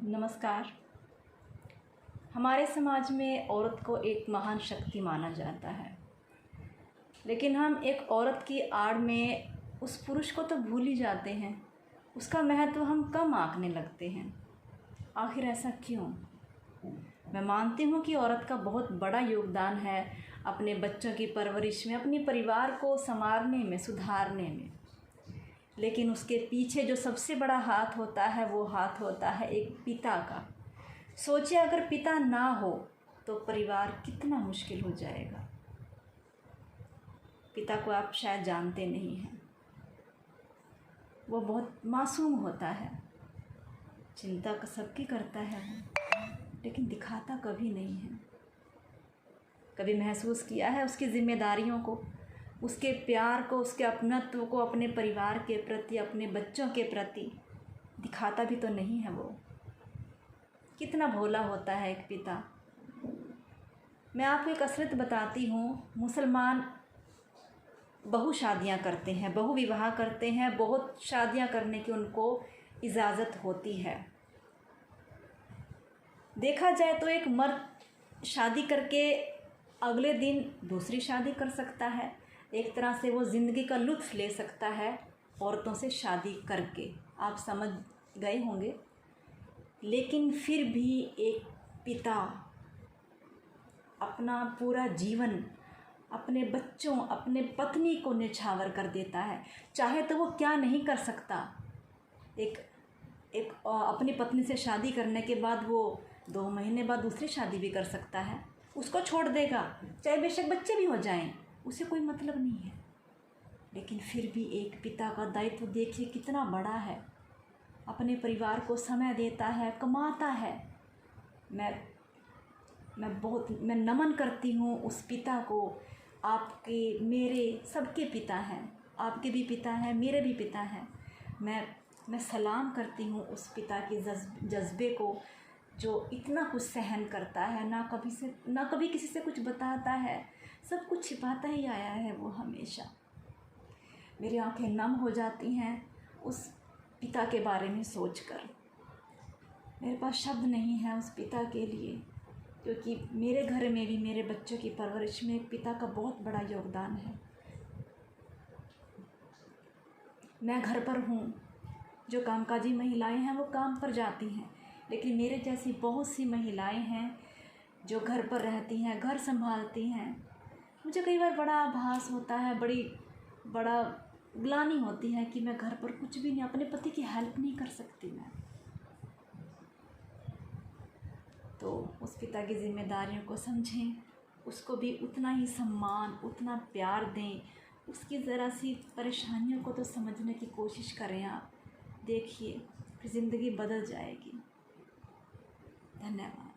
नमस्कार। हमारे समाज में औरत को एक महान शक्ति माना जाता है, लेकिन हम एक औरत की आड़ में उस पुरुष को तो भूल ही जाते हैं। उसका महत्व हम कम आंकने लगते हैं। आखिर ऐसा क्यों? मैं मानती हूँ कि औरत का बहुत बड़ा योगदान है अपने बच्चों की परवरिश में, अपने परिवार को संवारने में, सुधारने में। लेकिन उसके पीछे जो सबसे बड़ा हाथ होता है वो हाथ होता है एक पिता का। सोचिए, अगर पिता ना हो तो परिवार कितना मुश्किल हो जाएगा। पिता को आप शायद जानते नहीं हैं। वो बहुत मासूम होता है, चिंता सबकी करता है वो, लेकिन दिखाता कभी नहीं है। कभी महसूस किया है उसकी जिम्मेदारियों को, उसके प्यार को, उसके अपनत्व को अपने परिवार के प्रति, अपने बच्चों के प्रति दिखाता भी तो नहीं है वो। कितना भोला होता है एक पिता। मैं आपको एक असलियत बताती हूँ। मुसलमान बहु शादियाँ करते हैं, बहु विवाह करते हैं, बहुत शादियाँ करने की उनको इजाज़त होती है। देखा जाए तो एक मर्द शादी करके अगले दिन दूसरी शादी कर सकता है। एक तरह से वो ज़िंदगी का लुत्फ़ ले सकता है औरतों से शादी करके, आप समझ गए होंगे। लेकिन फिर भी एक पिता अपना पूरा जीवन अपने बच्चों, अपने पत्नी को न्यौछावर कर देता है। चाहे तो वो क्या नहीं कर सकता। एक अपनी पत्नी से शादी करने के बाद वो 2 महीने बाद दूसरी शादी भी कर सकता है, उसको छोड़ देगा, चाहे बेशक बच्चे भी हो जाएं, उसे कोई मतलब नहीं है। लेकिन फिर भी एक पिता का दायित्व देखिए कितना बड़ा है। अपने परिवार को समय देता है, कमाता है। मैं नमन करती हूँ उस पिता को। आपके, मेरे, सबके पिता हैं। आपके भी पिता हैं, मेरे भी पिता हैं। मैं सलाम करती हूँ उस पिता के जज्बे को, जो इतना कुछ सहन करता है, ना कभी किसी से कुछ बताता है, सब कुछ छिपाता ही आया है वो हमेशा। मेरी आंखें नम हो जाती हैं उस पिता के बारे में सोचकर। मेरे पास शब्द नहीं है उस पिता के लिए, क्योंकि मेरे घर में भी मेरे बच्चों की परवरिश में पिता का बहुत बड़ा योगदान है। मैं घर पर हूँ, जो कामकाजी महिलाएं हैं वो काम पर जाती हैं, लेकिन मेरे जैसी बहुत सी महिलाएं हैं जो घर पर रहती हैं, घर संभालती हैं। मुझे कई बार बड़ा आभास होता है, बड़ा ग्लानि होती है कि मैं घर पर कुछ भी नहीं, अपने पति की हेल्प नहीं कर सकती मैं। तो उस पिता की जिम्मेदारियों को समझें, उसको भी उतना ही सम्मान, उतना प्यार दें। उसकी ज़रा सी परेशानियों को तो समझने की कोशिश करें आप। देखिए, फिर ज़िंदगी बदल जाएगी। धन्यवाद।